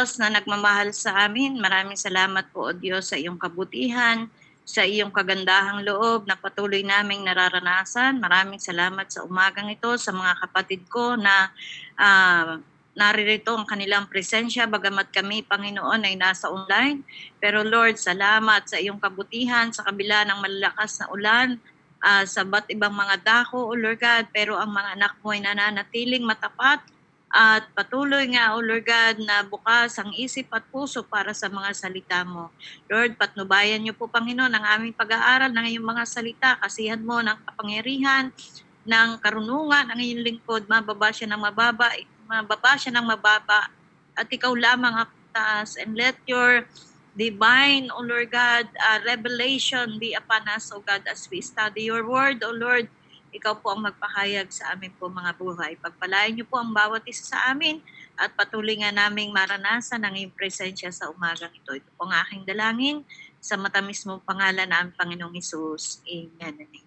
Diyos na nagmamahal sa amin, maraming salamat po o Diyos sa iyong kabutihan, sa iyong kagandahang loob na patuloy naming nararanasan. Maraming salamat sa umagang ito sa mga kapatid ko na naririto ang kanilang presensya bagamat kami, Panginoon, ay nasa online. Pero Lord, salamat sa iyong kabutihan sa kabila ng malalakas na ulan, sa ba't ibang mga dako, O Lord God, pero ang mga anak mo ay nananatiling matapat at patuloy nga, O Lord God, na bukas ang isip at puso para sa mga salita mo. Lord, patnubayan niyo po, Panginoon, ang aming pag-aaral ng iyong mga salita. Kasihan mo ng kapangyarihan, ng karunungan ang iyong lingkod. Mababa siya ng mababa, at ikaw lamang ang taas. And let your divine, O Lord God, revelation be upon us, O God, as we study your word, O Lord. Ikaw po ang magpahayag sa amin po mga buhay. Pagpalain niyo po ang bawat isa sa amin at patuloy nga naming maranasan ang iyong presensya sa umagang ito. Ito po ang aking dalangin sa matamis mong pangalan ng Panginoong Hesus. Amen and amen.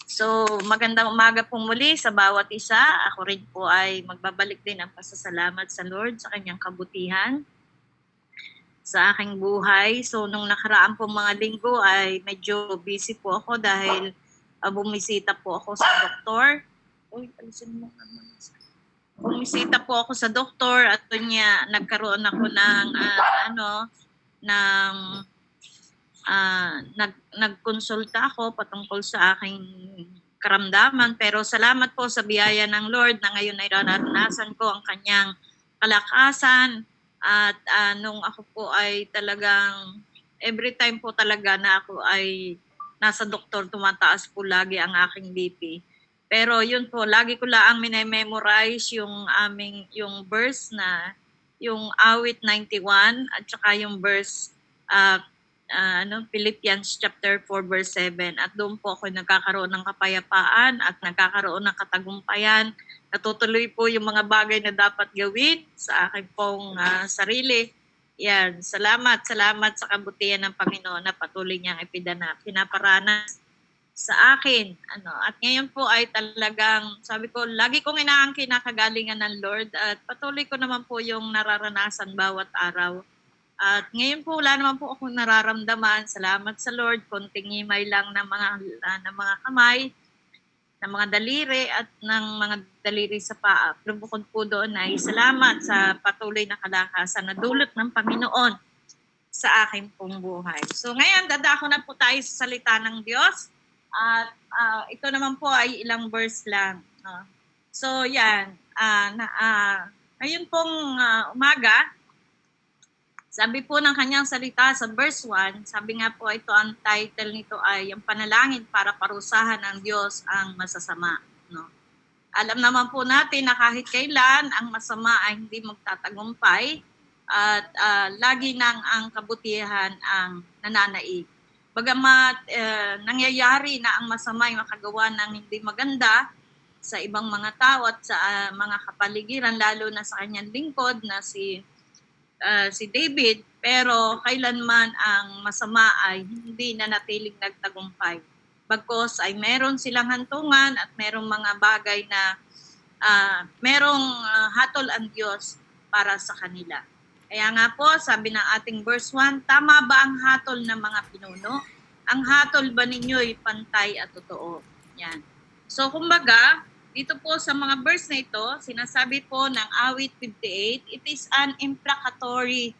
So, magandang umaga po muli sa bawat isa. Ako rin po ay magbabalik din ang pasasalamat sa Lord sa kanyang kabutihan sa aking buhay. So, nung nakaraan po mga linggo ay medyo busy po ako dahil bumisita po ako sa doktor. Bumisita po ako sa doktor at doon niya nagkaroon ako ng nagkonsulta ako patungkol sa aking karamdaman, pero salamat po sa biyaya ng Lord na ngayon ay naranasan ko ang kanyang kalakasan at nung ako po ay talagang every time po talaga na ako ay nasa doktor, tumataas po lagi ang aking BP. Pero yun po, lagi ko lang minmemorize yung verse na yung awit 91 at saka yung verse Philippians chapter 4 verse 7. At doon po ako nagkakaroon ng kapayapaan at nagkakaroon ng katagumpayan. Natutuloy po yung mga bagay na dapat gawin sa aking pong sarili. Yan, salamat sa kabutihan ng Panginoon na patuloy niyang pinaparanas sa akin. At ngayon po ay talagang, sabi ko, lagi kong inaangkin na kagalingan ng Lord at patuloy ko naman po yung nararanasan bawat araw. At ngayon po wala naman po akong nararamdaman. Salamat sa Lord, konting himay lang ng mga kamay, ng mga daliri at ng mga daliri sa paa. Pero bukod po doon ay salamat sa patuloy na kalakasan na dulot ng Panginoon sa aking pong buhay. So ngayon, dadako na po tayo sa salita ng Diyos. At ito naman po ay ilang verse lang. So yan, ngayon pong umaga, sabi po ng kanyang salita sa verse 1, sabi nga po ito, ang title nito ay ang panalangin para parusahan ng Diyos ang masasama. No? Alam naman po natin na kahit kailan ang masama ay hindi magtatagumpay at lagi nang ang kabutihan ang nananaig. Bagamat nangyayari na ang masama ay makagawa ng hindi maganda sa ibang mga tao at sa mga kapaligiran, lalo na sa kanyang lingkod na si David, pero kailanman ang masama ay hindi nanatiling nagtagumpay. Bagkos ay meron silang hantungan at merong mga bagay na merong hatol ang Diyos para sa kanila. Kaya nga po, sabi ng ating verse 1, tama ba ang hatol ng mga pinuno? Ang hatol ba ninyo'y pantay at totoo? Yan. So kumbaga, dito po sa mga verse na ito, sinasabi po ng awit 58, it is an imprecatory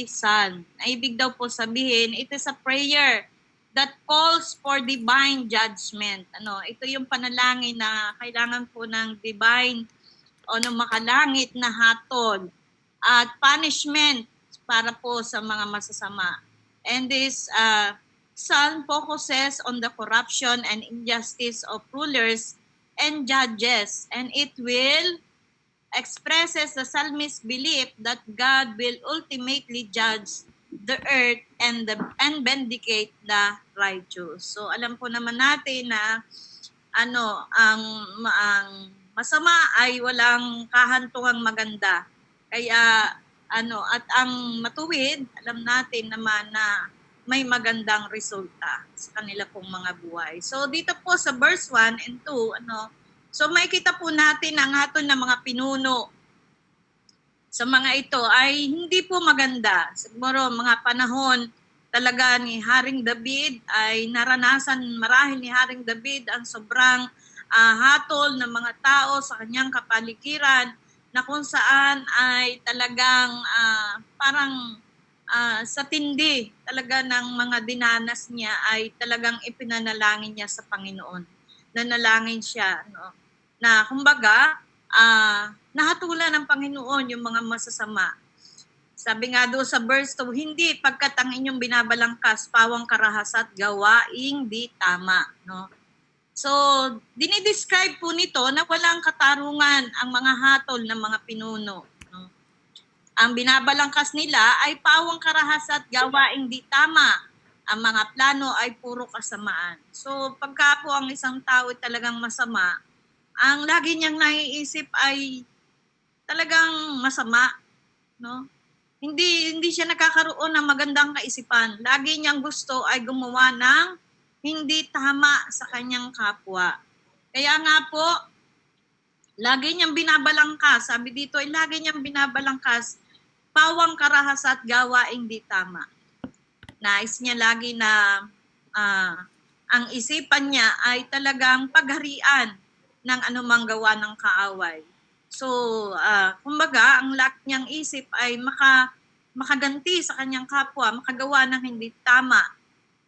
psalm. Ibig daw po sabihin, it is a prayer that calls for divine judgment. Ito yung panalangin na kailangan po ng divine o ng makalangit na hatol at punishment para po sa mga masasama. And this Psalm focuses on the corruption and injustice of rulers and judges, and it will expresses the psalmist's belief that God will ultimately judge the earth and vindicate the righteous. So alam po naman natin na ang masama ay walang kahantungang maganda. Kaya at ang matuwid, alam natin naman na may magandang resulta sa kanila pong mga buhay. So dito po sa verse 1 and 2, so makikita po natin ang hatol ng mga pinuno sa mga ito ay hindi po maganda. Siguro mga panahon talaga ni Haring David ay naranasan marahil ni Haring David ang sobrang hatol ng mga tao sa kanyang kapaligiran na kung saan ay talagang parang sa tindi talaga ng mga dinanas niya ay talagang ipinanalangin niya sa Panginoon. Nanalangin siya, no? Na kumbaga, nahatulan ng Panginoon yung mga masasama. Sabi nga doon sa verse 2, hindi pagkat ang inyong binabalangkas, pawang karahasat, gawaing di tama. No? So, dinidescribe po nito na walang katarungan ang mga hatol ng mga pinuno. No? Ang binabalangkas nila ay pawang karahasat, gawaing di tama. Ang mga plano ay puro kasamaan. So, pagka po ang isang tao ay talagang masama, ang lagi niyang naiisip ay talagang masama, no? Hindi siya nakakaroon ng magandang kaisipan. Lagi niyang gusto ay gumawa ng hindi tama sa kanyang kapwa. Kaya nga po, lagi niyang binabalangkas. Sabi dito ay lagi niyang binabalangkas, pawang karahasat, gawaing di tama. Nais niya lagi na ang isipan niya ay talagang pagharian ng anumang gawa ng kaaway. So, kumbaga, ang lahat niyang isip ay makaganti sa kanyang kapwa, makagawa ng hindi tama,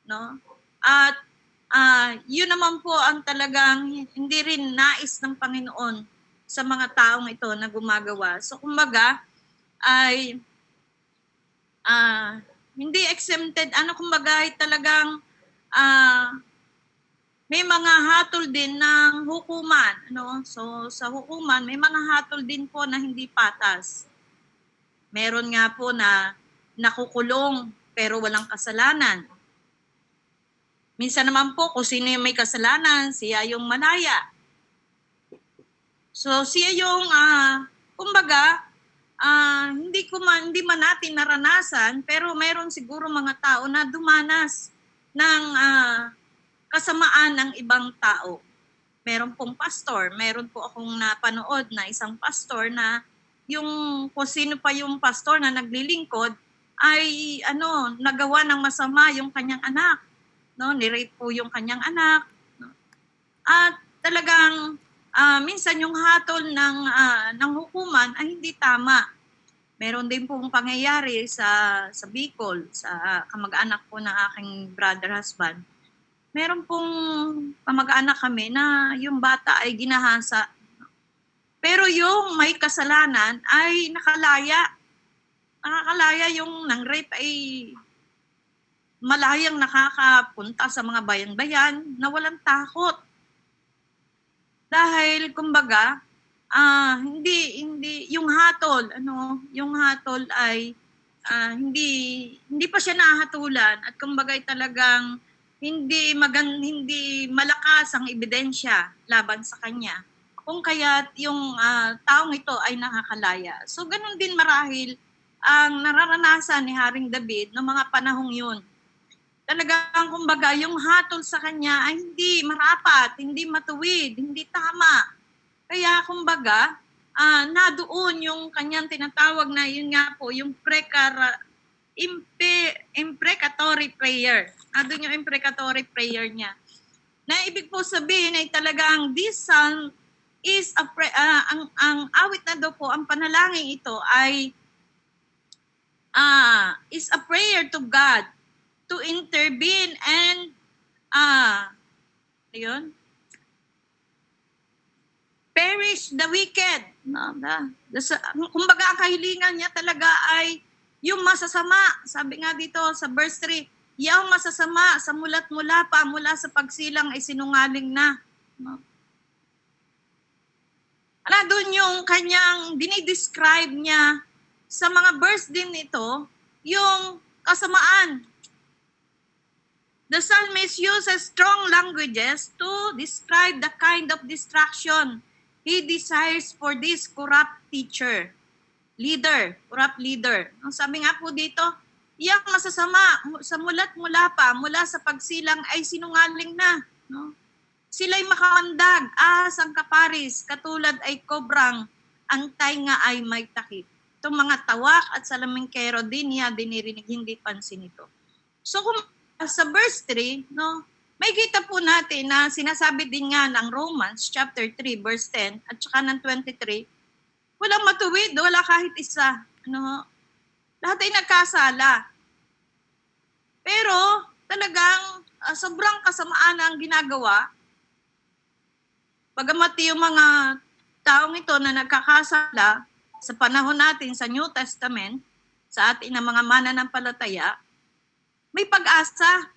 no? At yun naman po ang talagang hindi rin nais ng Panginoon sa mga taong ito na gumagawa. So, kumbaga, ay hindi exempted, kumbaga, ay talagang may mga hatol din ng hukuman, no? So sa hukuman may mga hatol din po na hindi patas. Meron nga po na nakukulong pero walang kasalanan. Minsan naman po kung sino yung may kasalanan, siya yung malaya. So siya yung kumbaga hindi man natin naranasan, pero meron siguro mga tao na dumanas ng kasamaan ng ibang tao. Meron pong pastor, meron po akong napanood na isang pastor na yung kung sino pa yung pastor na naglilingkod ay nagawa ng masama yung kanyang anak, no? Ni-rape po yung kanyang anak, no? At talagang minsan yung hatol ng hukuman ay hindi tama. Meron din pong pangyayari sa Bicol, sa kamag-anak po ng aking brother husband. Meron pong kamag-anak kami na yung bata ay ginahasa. Pero yung may kasalanan ay nakalaya. Nakakalaya yung nang-rape ay malayang nakakapunta sa mga bayan-bayan na walang takot. Dahil kumbaga, hindi yung hatol, yung hatol ay hindi pa siya nahatulan at kumbaga ay talagang hindi malakas ang ebidensya laban sa kanya. Kung kaya yung taong ito ay nakakalaya. So ganun din marahil ang nararanasan ni Haring David noong mga panahong yun. Talagang kumbaga yung hatol sa kanya ay hindi marapat, hindi matuwid, hindi tama. Kaya kumbaga nadoon yung kanyang tinatawag na yun nga po yung imprecatory prayer. Doon yung imprecatory prayer niya. Na ibig po sabihin ay talagang this psalm is ang awit na daw po, ang panalangin ito ay is a prayer to God to intervene and perish the wicked. Kumbaga ang kahilingan niya talaga ay yung masasama. Sabi nga dito sa verse 3, yung masasama sa mulat mula pa, mula sa pagsilang ay sinungaling na. Doon yung kanyang dinidescribe niya sa mga verse din ito, yung kasamaan. The psalmist uses strong languages to describe the kind of destruction he desires for this corrupt corrupt leader. Ang sabi nga po dito, iyang masasama sa mulat mula pa, mula sa pagsilang ay sinungaling na. No? Sila'y makamandag, ang kaparis, katulad ay kobrang, ang tainga ay may takip. itong mga tawak at salamingkero din niya dinirinig, hindi pansin ito. So kung sa verse 3, no, may kita po natin na sinasabi din nga ng Romans chapter 3 verse 10 at saka ng 23, walang matuwid, wala kahit isa. Ano, lahat ay nagkasala. Pero talagang sobrang kasamaan ang ginagawa. Bagamat yung mga taong ito na nagkakasala sa panahon natin sa New Testament, sa atin na mga mananampalataya, may pag-asa.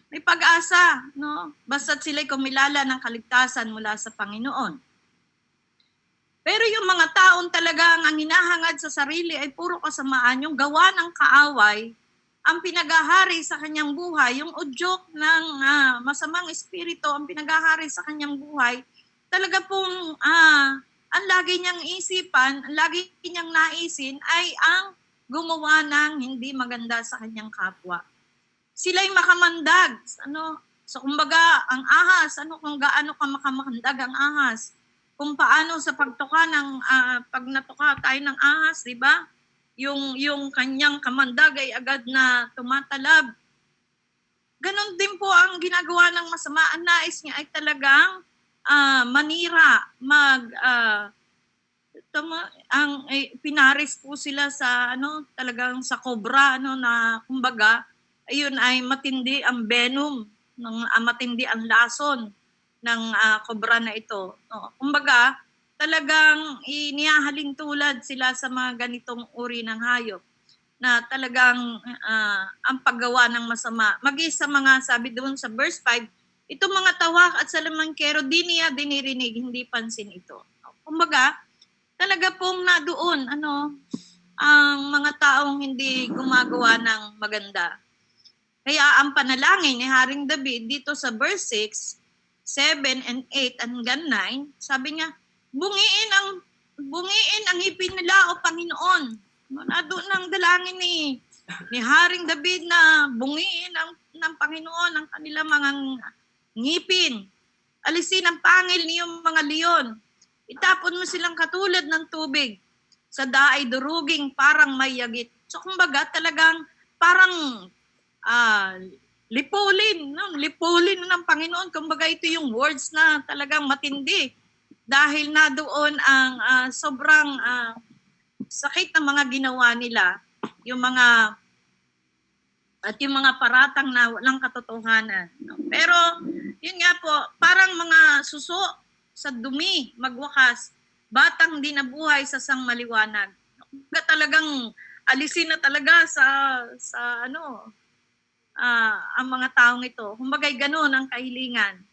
May pag-asa, no? Basta't sila'y kumilala ng kaligtasan mula sa Panginoon. Pero yung mga taong talagang ang hinahangad sa sarili ay puro kasamaan, yung gawa ng kaaway, ang pinagahari sa kanyang buhay, yung udyok ng masamang espiritu, ang pinagahari sa kanyang buhay, talaga pong ang lagi niyang isipan, ang lagi niyang naisin ay ang gumawa ng hindi maganda sa kanyang kapwa. Sila'y makamandag. So kumbaga, ang ahas, kung gaano ka makamandag ang ahas, kung paano sa pagtuka ng, pag natuka tayo ng ahas, di ba? Yung kanyang kamandag ay agad na tumatalab. Ganon din po ang ginagawa ng masama. Ang nais niya ay talagang manira, pinaris po sila sa talagang sa cobra na kumbaga ayun ay matindi ang venom matindi ang lason ng cobra na ito. Kumbaga talagang inihahalin tulad sila sa mga ganitong uri ng hayop na talagang ang paggawa ng masama. Maging sa mga sabi doon sa verse 5, itong mga tawak at salamangkero di niya dinirinig, hindi pansin ito. Kumbaga, talaga pong nadoon ang mga taong hindi gumagawa ng maganda. Kaya ang panalangin ni Haring David dito sa verse 6, 7 and 8 hanggang 9, sabi niya, bungiin ang ngipin nila o Panginoon. Nadoon ang dalangin ni Haring David na bungiin ng Panginoon ang kanilang mga ngipin. Alisin ang pangil niyong mga leon. Itapon mo silang katulad ng tubig. Sa daay duruging parang may yagit. So kumbaga talagang parang lipulin ng Panginoon. Kumbaga ito yung words na talagang matindi. Dahil na doon ang sobrang sakit ng mga ginawa nila. Yung mga paratang na walang katotohanan. Pero yun nga po, parang mga suso sa dumi, magwakas, batang di nabuhay sa sang maliwanag. Talagang alisin na talaga sa ang mga taong ito. Kumbaga'y ganoon ang kahilingan.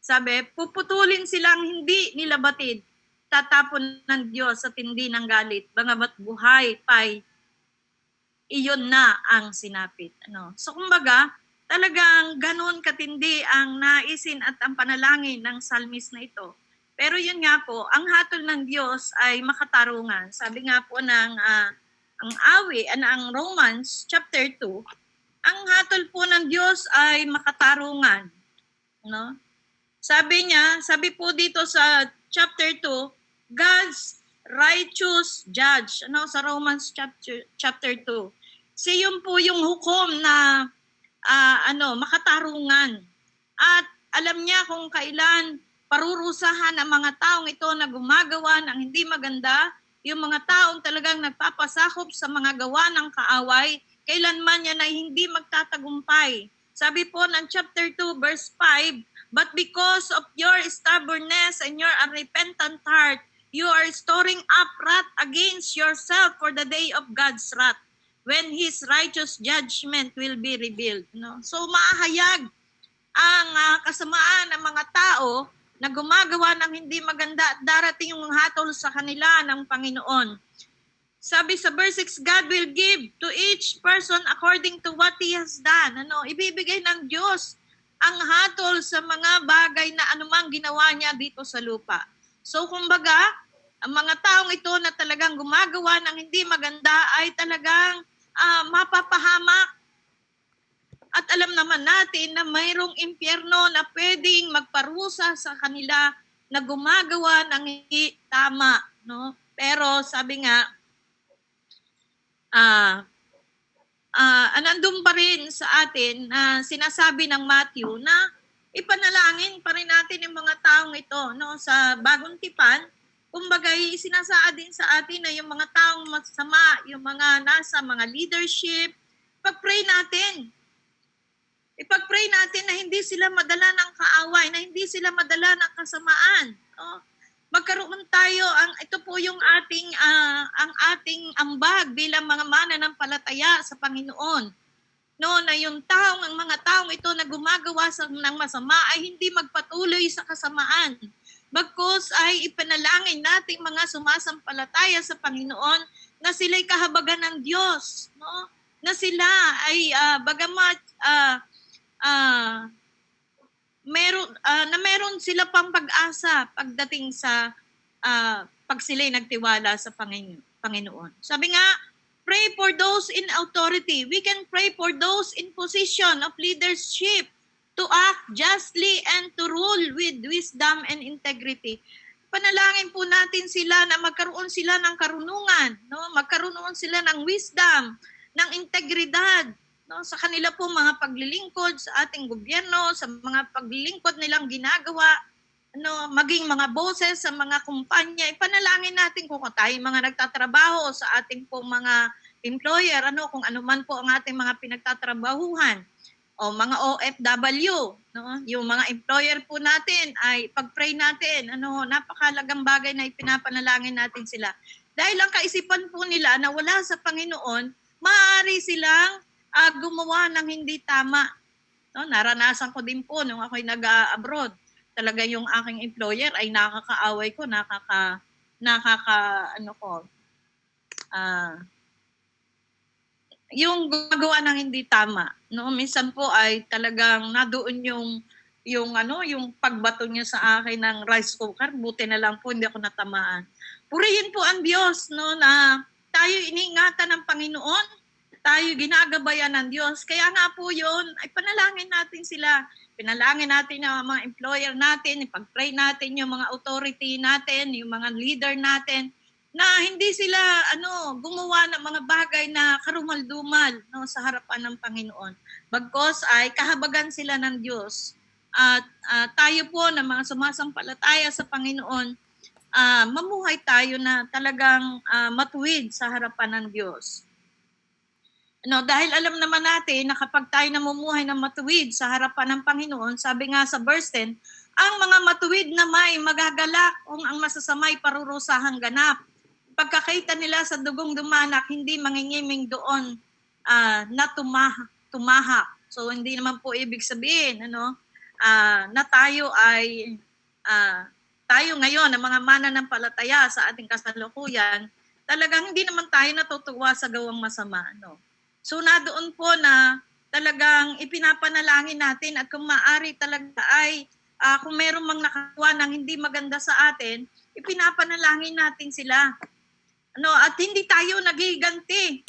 Sabi, puputulin silang hindi nila batid, tatapon ng Diyos sa tindi ng galit, bangabat buhay pa'y iyon na ang sinapit. So kumbaga, talagang ganun katindi ang naisin at ang panalangin ng salmis na ito. Pero yun nga po, ang hatol ng Diyos ay makatarungan. Sabi nga po ng ang Romans chapter 2, ang hatol po ng Diyos ay makatarungan. Sabi po dito sa chapter 2, God's righteous judge. Sa Romans chapter 2. Yun po yung hukom na makatarungan. At alam niya kung kailan parurusahan ang mga taong ito na gumagawa ng hindi maganda, yung mga taong talagang nagpapasakop sa mga gawa ng kaaway, kailanman yan ay hindi magtatagumpay. Sabi po ng chapter 2 verse 5, but because of your stubbornness and your unrepentant heart, you are storing up wrath against yourself for the day of God's wrath, when His righteous judgment will be revealed. So maahayag ang kasamaan ng mga tao na gumagawa ng hindi maganda at darating yung hatol sa kanila ng Panginoon. Sabi sa verse 6, God will give to each person according to what he has done. Ibibigay ng Diyos ang hatol sa mga bagay na anumang ginawa niya dito sa lupa. So kumbaga, ang mga taong ito na talagang gumagawa ng hindi maganda ay talagang mapapahamak. At alam naman natin na mayroong impyerno na pwedeng magparusa sa kanila na gumagawa ng tama. Pero sabi nga, nandun pa rin sa atin na sinasabi ng Matthew na ipanalangin pa rin natin yung mga taong ito, no, sa bagong tipan. Kumbaga, sinasaad din sa atin na yung mga taong masama, yung mga nasa mga leadership, pag-pray natin. Ipag-pray natin na hindi sila madala ng kaaway, na hindi sila madala ng kasamaan. No? Magkaroon tayo, ito po yung ang ating ambag bilang mga mananampalataya sa Panginoon. No, na yung ang mga taong ito na gumagawa ng masama ay hindi magpatuloy sa kasamaan. Bagkus ay ipanalangin nating mga sumasampalataya sa Panginoon na sila'y kahabagan ng Diyos, no? Na sila ay bagamat meron sila pang pag-asa pagdating sa pag sila'y nagtiwala sa Panginoon. Sabi nga, pray for those in authority. We can pray for those in position of leadership to act justly and to rule with wisdom and integrity. Panalangin po natin sila na magkaroon sila ng karunungan, no? Magkaroon sila ng wisdom, ng integridad, no? Sa kanila po mga paglilingkod sa ating gobyerno, sa mga paglilingkod nilang ginagawa, ano, maging mga boses sa mga kumpanya. Ipanalangin natin kung tayo mga nagtatrabaho sa ating po mga employer, ano, kung ano man po ang ating mga pinagtatrabahuhan, o mga OFW, no? Yung mga employer po natin ay pag-pray natin, ano, napakalagang bagay na ipinapanalangin natin sila. Dahil ang kaisipan po nila na wala sa Panginoon, maaari silang gumawa ng hindi tama. No? Naranasan ko din po nung ako'y nag-abroad. Talaga yung aking employer ay nakakaaway ko, yung gumagawa ng hindi tama, no? Minsan po ay talagang nadoon yung pagbato niya sa akin ng rice cooker. Buti na lang po hindi ako natamaan. Purihin po ang Diyos, no, na tayo iniingatan ng Panginoon, tayo ginagabayan ng Diyos. Kaya nga po yun, ay panalangin natin sila. Pinalangin natin yung mga employer natin, ipag-pray natin yung mga authority natin, yung mga leader natin, na hindi sila gumawa ng mga bagay na karumal-dumal, no, sa harapan ng Panginoon. Bagkos ay kahabagan sila ng Diyos. At tayo po na mga sumasampalataya sa Panginoon, mamuhay tayo na talagang matuwid sa harapan ng Diyos. No, dahil alam naman natin na kapag tayo namumuhay ng matuwid sa harapan ng Panginoon, sabi nga sa verse 10, ang mga matuwid na may magagalak kung ang masasamay parurusahang ganap. Pagkakita nila sa dugong dumanak, hindi mangingiming doon na tumahak. So hindi naman po ibig sabihin na tayo ay tayo ngayon ng mga mananampalataya sa ating kasalukuyan, talagang hindi naman tayo natutuwa sa gawang masama. No? So doon po na talagang ipinapanalangin natin at kung maaari talaga ay kung meron mang nakagawa ng hindi maganda sa atin, ipinapanalangin natin sila. At hindi tayo nagiganti.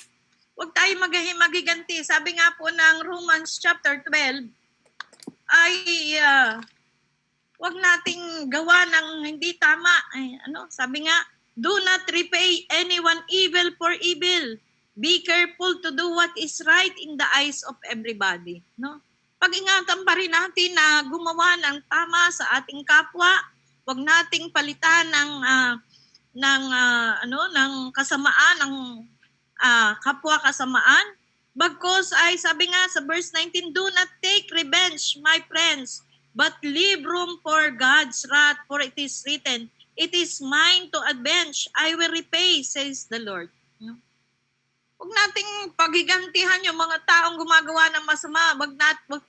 Huwag tayo magiganti. Sabi nga po ng Romans chapter 12 ay huwag nating gawa ng hindi tama. Sabi nga, do not repay anyone evil for evil. Be careful to do what is right in the eyes of everybody. No? Pag-ingatan pa rin natin na gumawa ng tama sa ating kapwa. Huwag nating palitan ng kasamaan, ng kapwa kasamaan. Bagkos ay sabi nga sa verse 19, do not take revenge, my friends, but leave room for God's wrath, for it is written, it is mine to avenge, I will repay, says the Lord. Huwag nating pagigantihan yung mga taong gumagawa ng masama. Huwag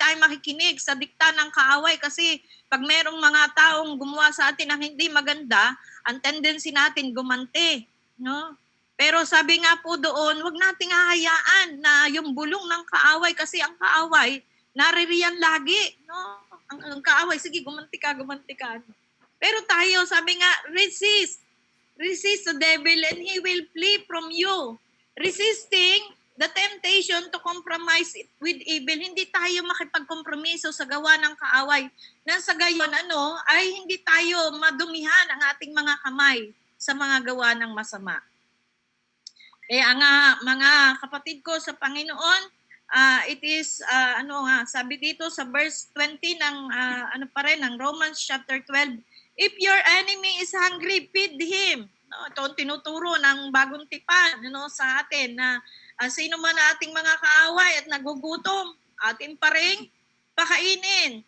tayong makikinig sa dikta ng kaaway kasi pag merong mga taong gumawa sa atin ng hindi maganda, ang tendency natin gumanti. No? Pero sabi nga po doon, huwag nating hahayaan na yung bulong ng kaaway kasi ang kaaway, naririyan lagi. No? Ang kaaway, sige, gumanti ka. Pero tayo, sabi nga, resist the devil and he will flee from you. Resisting the temptation to compromise with evil. Hindi tayo makipagkompromiso sa gawa ng kaaway. Na sa gayon, ay hindi tayo madumihan ang ating mga kamay. sa mga gawa ng masama. Kaya nga, mga kapatid ko sa Panginoon, it is, sabi dito sa verse 20 ng, ng Romans chapter 12, if your enemy is hungry, feed him. No, ito ang tinuturo ng bagong tipan sa atin na sino man ating mga kaaway at nagugutom, atin pa rin pakainin.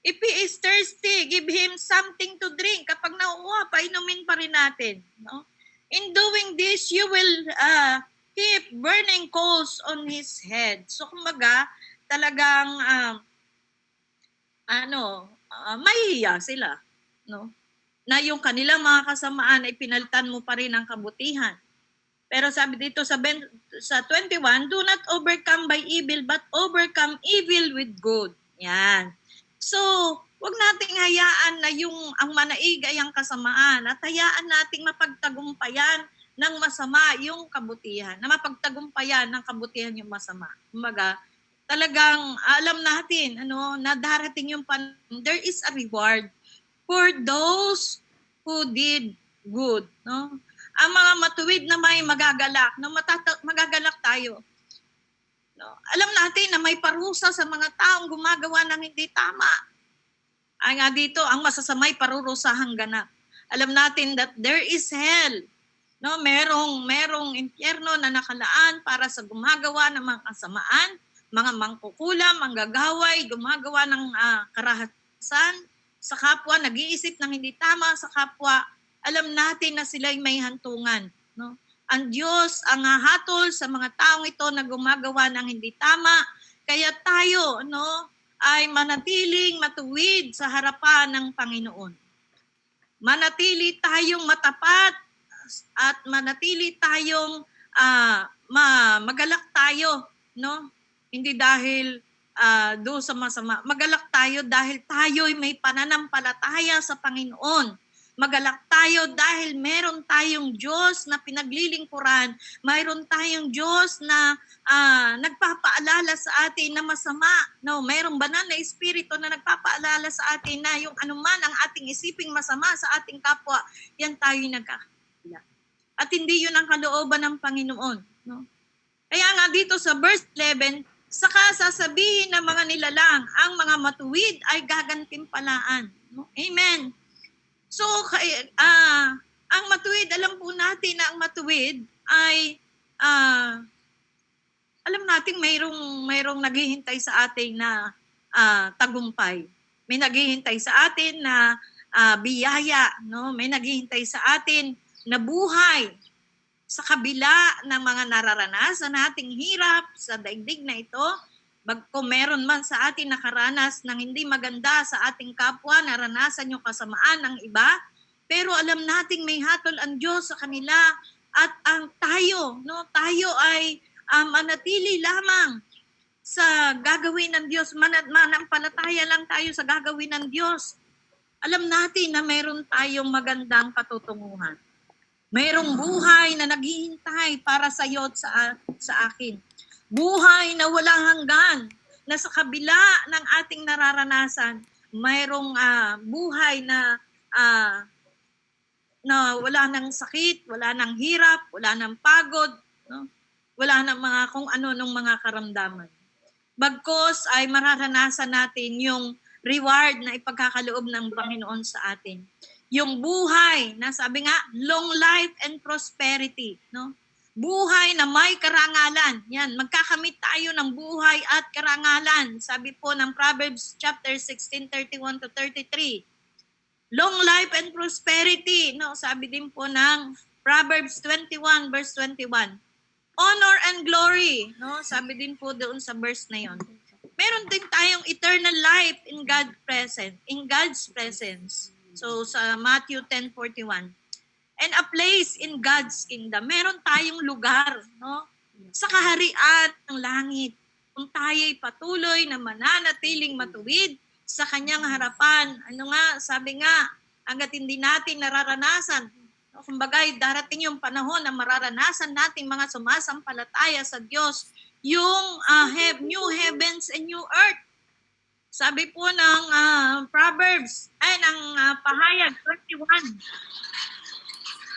If he is thirsty, give him something to drink. Kapag nauuwa, painumin pa rin natin. No? In doing this, you will heap burning coals on his head. So, kumbaga, talagang, mahihiya sila. No? Na yung kanilang mga kasamaan ay pinalitan mo pa rin ng kabutihan. Pero sabi dito sa 21, do not overcome by evil, but overcome evil with good. Yan. So, wag nating hayaan na ang manaig ay ang kasamaan at hayaan nating mapagtagumpayan ng masama yung kabutihan, na mapagtagumpayan ng kabutihan yung masama. Kumbaga, talagang alam natin na darating yung there is a reward for those who did good. No? Ang mga matuwid na may magagalak, magagalak tayo. No? Alam natin na may parusa sa mga taong gumagawa ng hindi tama. Ay nga dito, ang masasamay parurusahang ganap. Alam natin that there is hell. No, merong impyerno na nakalaan para sa gumagawa ng mga kasamaan, mga mangkukulam, manggagaway, gumagawa ng karahasan sa kapwa, nag-iisip ng hindi tama sa kapwa. Alam natin na sila'y may hantungan. No? Ang Diyos ang hatol sa mga taong ito na gumagawa ng hindi tama. Kaya tayo ay manatiling matuwid sa harapan ng Panginoon. Manatili tayong matapat at manatili tayong magalak tayo. No? Hindi dahil do sa masama. Magalak tayo dahil tayo'y may pananampalataya sa Panginoon. Magalak tayo dahil meron tayong Diyos na pinaglilingkuran. Mayroon tayong Diyos na nagpapaalala sa atin na masama. No, mayroong banal na espiritu na nagpapaalala sa atin na yung anuman ang ating isiping masama sa ating kapwa, yan tayo'y nagkakasala. At hindi yun ang kalooban ng Panginoon. No? Kaya nga dito sa verse 11, saka sasabihin ng mga nilalang, ang mga matuwid ay gagantimpalaan. No? Amen. So, ang matuwid, alam po natin na ang matuwid ay, alam natin mayroong naghihintay sa atin na tagumpay. May naghihintay sa atin na biyaya. No? May naghihintay sa atin na buhay sa kabila ng mga nararanasan nating hirap sa daigdig na ito. Kung meron man sa atin nakaranas ng hindi maganda sa ating kapwa, naranasan yung kasamaan ng iba, pero alam nating may hatol ang Diyos sa kanila at ang tayo ay manatili lamang sa gagawin ng Diyos, manampalataya lang tayo sa gagawin ng Diyos. Alam natin na meron tayong magandang patutunguhan. Mayroong buhay na naghihintay para sa iyo at sa akin. Buhay na walang hanggan, na sa kabila ng ating nararanasan, mayroong buhay na wala ng sakit, wala ng hirap, wala ng pagod, no? Wala ng mga kung ano ng mga karamdaman. Bagkos ay mararanasan natin yung reward na ipagkakaloob ng Panginoon sa atin. Yung buhay na sabi nga, long life and prosperity, no? Buhay na may karangalan. Yan, magkakamit tayo ng buhay at karangalan. Sabi po ng Proverbs chapter 16:31 to 33. Long life and prosperity, no? Sabi din po ng Proverbs 21 verse 21. Honor and glory, no? Sabi din po doon sa verse na 'yon. Meron din tayong eternal life in God's presence. So sa Matthew 10:41. And a place in God's kingdom. Meron tayong lugar, no? Sa kaharian ng langit. Kung tayo'y patuloy na mananatiling matuwid sa kanyang harapan. Sabi nga, hanggat hindi natin nararanasan, no? Kumbaga, darating yung panahon na mararanasan natin mga sumasampalataya sa Diyos, yung new heavens and new earth. Sabi po ng Proverbs, ng Pahayag 21.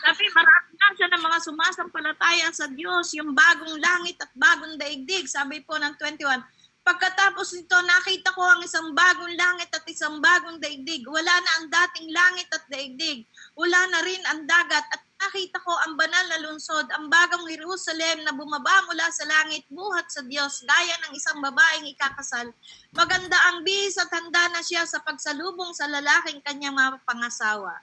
Sabi, maranasan ng mga sumasampalataya sa Diyos, yung bagong langit at bagong daigdig. Sabi po ng 21, pagkatapos nito, nakita ko ang isang bagong langit at isang bagong daigdig. Wala na ang dating langit at daigdig. Wala na rin ang dagat at nakita ko ang banal na lungsod, ang bagong Jerusalem na bumaba mula sa langit, buhat sa Diyos, gaya ng isang babaeng ikakasal. Maganda ang bihis at handa na siya sa pagsalubong sa lalaking kanyang mapangasawa.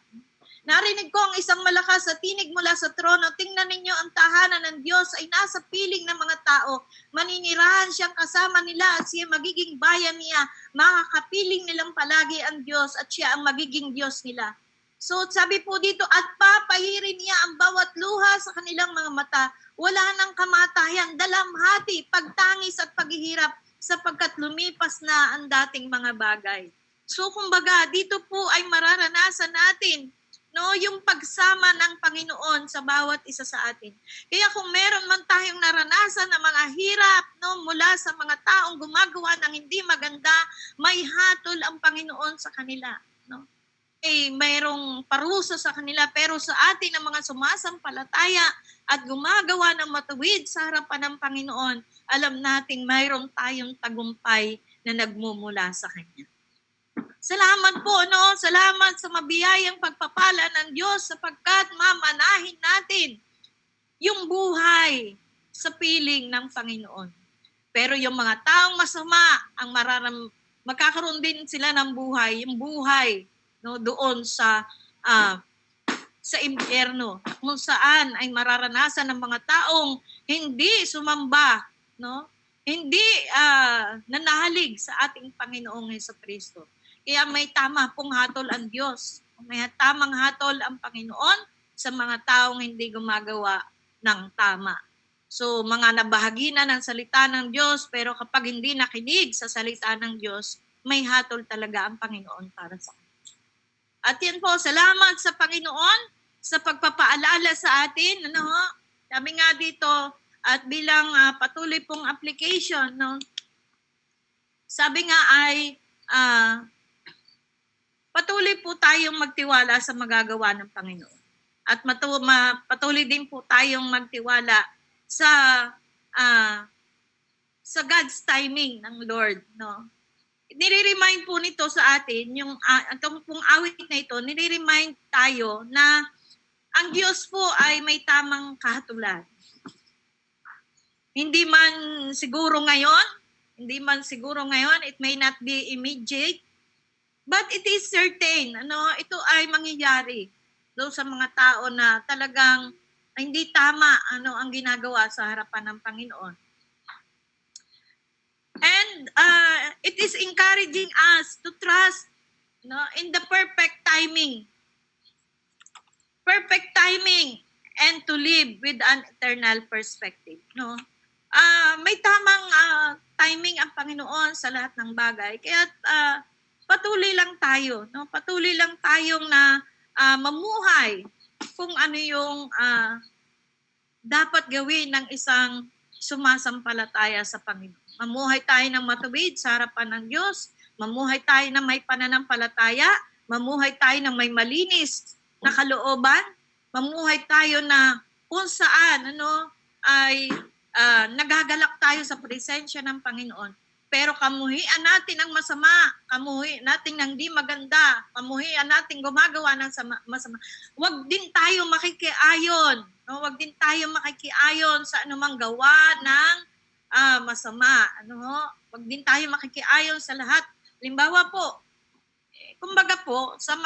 Narinig ko ang isang malakas na tinig mula sa trono, tingnan ninyo ang tahanan ng Diyos ay nasa piling ng mga tao. Maninirahan siyang kasama nila at siya magiging bayan niya. Makakapiling nilang palagi ang Diyos at siya ang magiging Diyos nila. So sabi po dito, at papahirin niya ang bawat luha sa kanilang mga mata. Wala nang kamatayan, dalamhati, pagtangis at paghihirap sapagkat lumipas na ang dating mga bagay. So kumbaga, dito po ay mararanasan natin yung pagsama ng Panginoon sa bawat isa sa atin. Kaya kung meron man tayong naranasan na mga hirap mula sa mga taong gumagawa ng hindi maganda, may hatol ang Panginoon sa kanila. Mayroong parusa sa kanila, pero sa atin ang mga sumasampalataya at gumagawa ng matuwid sa harapan ng Panginoon, alam nating mayroong tayong tagumpay na nagmumula sa Kanya. Salamat po, Salamat sa mabiyayang pagpapala ng Diyos sapagkat mamanahin natin yung buhay sa piling ng Panginoon. Pero yung mga taong masama, ang magkakaroon din sila ng buhay, yung buhay doon sa impyerno, kung saan ay mararanasan ng mga taong hindi sumamba, hindi nanalig sa ating Panginoong Jesucristo. Kaya may tama pong hatol ang Diyos. May tamang hatol ang Panginoon sa mga taong hindi gumagawa ng tama. So, mga nabahagi na ng salita ng Diyos, pero kapag hindi nakinig sa salita ng Diyos, may hatol talaga ang Panginoon para sa kanila. At yan po, salamat sa Panginoon sa pagpapaalala sa atin. Sabi nga dito, at bilang patuloy pong application, sabi nga ay, patuloy po tayong magtiwala sa magagawa ng Panginoon. At patuloy din po tayong magtiwala sa God's timing ng Lord. Nire-remind po nito sa atin, itong pong awit na ito, nire-remind tayo na ang Diyos po ay may tamang kahatulan. Hindi man siguro ngayon, it may not be immediate, but it is certain, ito ay mangyayari doon sa mga tao na talagang hindi tama ang ginagawa sa harapan ng Panginoon. And it is encouraging us to trust in the perfect timing. Perfect timing and to live with an eternal perspective. May tamang timing ang Panginoon sa lahat ng bagay. Kaya patuloy lang tayo, patuloy lang tayong na mamuhay kung ano yung dapat gawin ng isang sumasampalataya sa Panginoon. Mamuhay tayo ng matuwid sa harapan ng Diyos, mamuhay tayo ng may pananampalataya, mamuhay tayo ng may malinis na kalooban, mamuhay tayo na kung saan ay nagagalak tayo sa presensya ng Panginoon. Pero kamuhian natin ang masama, kamuhian natin ng di maganda, kamuhian natin gumagawa ng masama. Huwag din tayo makikiayon. Huwag din tayo makikiayon sa anumang gawa ng masama. Huwag din tayo makikiayon sa lahat. Halimbawa po, kumbaga po, sa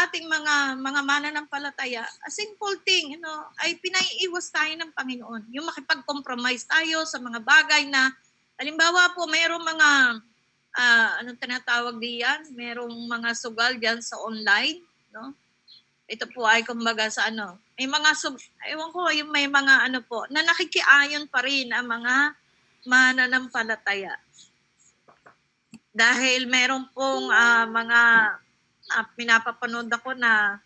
ating mga mananampalataya, a simple thing, ay pinaiiwas tayo ng Panginoon. Yung makipag-compromise tayo sa mga bagay na halimbawa po, mayroong mga, anong tinatawag diyan? Mayroong mga sugal diyan sa online, Ito po ay kumbaga sa may mga, ewan ko, yung may mga na nakikiayon pa rin ang mga mananampalataya. Dahil mayroong pong mga, pinapapanood ako na,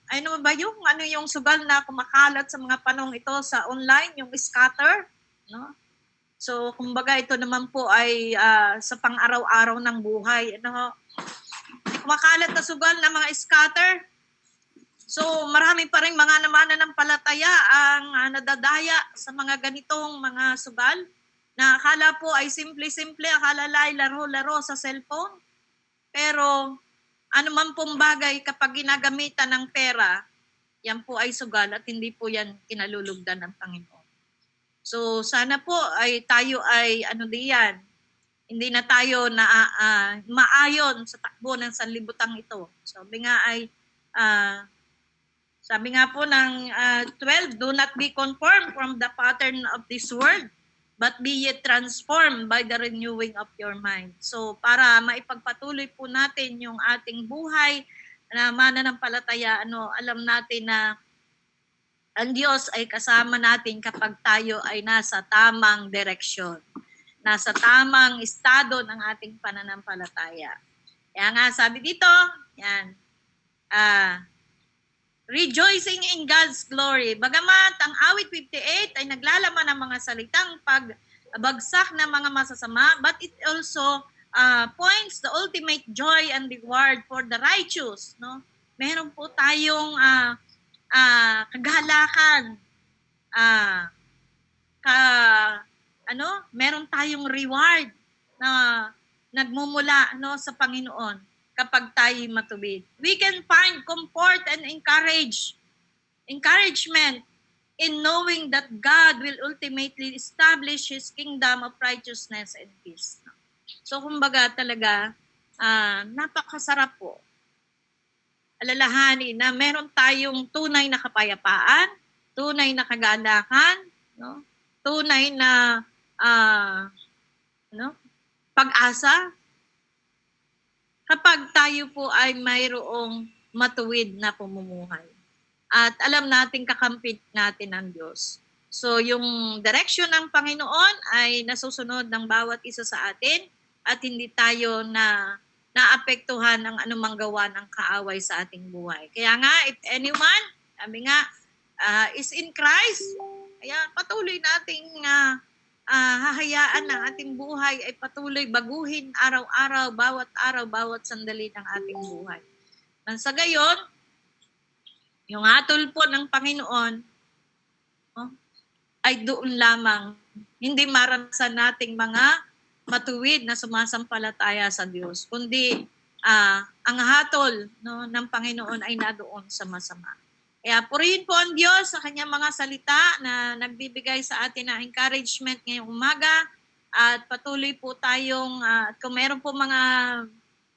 ano ba yung sugal na kumakalat sa mga panong ito sa online, yung scatter, So, kumbaga ito naman po ay sa pang-araw-araw ng buhay. Kumakalat na sugal na mga scatter. So marami pa rin mga mananampalataya ang nadadaya sa mga ganitong mga sugal na akala po ay simple-simple, akala ay laro-laro sa cellphone. Pero ano man pong bagay kapag ginagamitan ng pera, yan po ay sugal at hindi po yan kinalulugdan ng Panginoon. So sana po ay tayo ay diyan, hindi na tayo na maayon sa takbo ng sanlibutan ito. Sabi nga po ng 12, do not be conformed from the pattern of this world, but be ye transformed by the renewing of your mind. So para maipagpatuloy po natin yung ating buhay na mananampalataya, alam natin na ang Diyos ay kasama natin kapag tayo ay nasa tamang direksyon, nasa tamang estado ng ating pananampalataya. Kaya nga sabi dito, yan, rejoicing in God's glory. Bagamat ang awit 58 ay naglalaman ng mga salitang pagbagsak ng mga masasama, but it also points the ultimate joy and reward for the righteous. No? Meron po tayong kagalakan, meron tayong reward na nagmumula sa Panginoon kapag tayo matuwid. We can find comfort and encouragement in knowing that God will ultimately establish His kingdom of righteousness and peace. So kumbaga talaga, napakasarap po alalahanin na meron tayong tunay na kapayapaan, tunay na kagalakan, no? Tunay na pag-asa kapag tayo po ay mayroong matuwid na pamumuhay. At alam nating kakampi natin ang Diyos. So yung direksyon ng Panginoon ay nasusunod ng bawat isa sa atin at hindi tayo naapektuhan ng anumang gawa ng kaaway sa ating buhay. Kaya nga, if anyone, sabi nga, is in Christ, kaya patuloy nating hahayaan na ating buhay ay patuloy baguhin araw-araw, bawat sandali ng ating buhay. Nang sa gayon, yung hatol po ng Panginoon ay doon lamang, hindi maranasan nating mga matuwid na sumasampalataya sa Diyos, kundi ang hatol ng Panginoon ay nadoon sa masama. Kaya purihin po ang Diyos sa kanyang mga salita na nagbibigay sa atin ng encouragement ngayong umaga at patuloy po tayong, kung meron po mga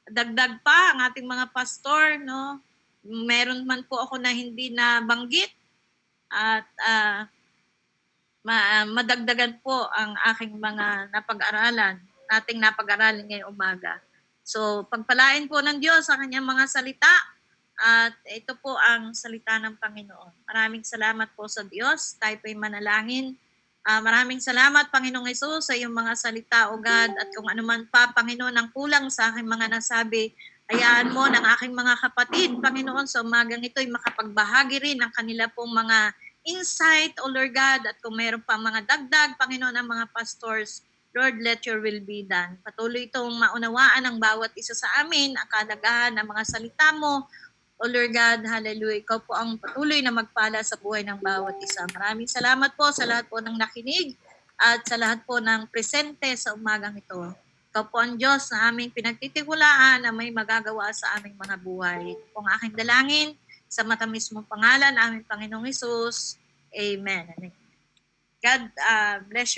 dagdag pa ang ating mga pastor, meron man po ako na hindi na banggit at madagdagan po ang aking mga nating napag-aralan ngayong umaga. So, pagpalain po ng Diyos sa kanyang mga salita at ito po ang salita ng Panginoon. Maraming salamat po sa Diyos. Tayo po'y manalangin. Maraming salamat, Panginoong Hesus, sa iyong mga salita, O God, at kung anuman pa, Panginoon, ang kulang sa aking mga nasabi, hayaan mo ng aking mga kapatid, Panginoon, sa umagang ito'y makapagbahagi rin ng kanila pong mga insight, O Lord God, at kung mayroon pa mga dagdag, Panginoon, ang mga pastors, Lord, let your will be done. Patuloy itong maunawaan ng bawat isa sa amin, ang kalagahan ng mga salita mo, O Lord God, hallelujah, ikaw po ang patuloy na magpala sa buhay ng bawat isa. Maraming salamat po sa lahat po ng nakinig at sa lahat po ng presente sa umagang ito. Ikaw po ang Diyos na aming pinagtitiwalaan na may magagawa sa aming mga buhay. Ito po ang aking dalangin sa matamis mong pangalan, aming Panginoong Hesus. Amen. God bless you.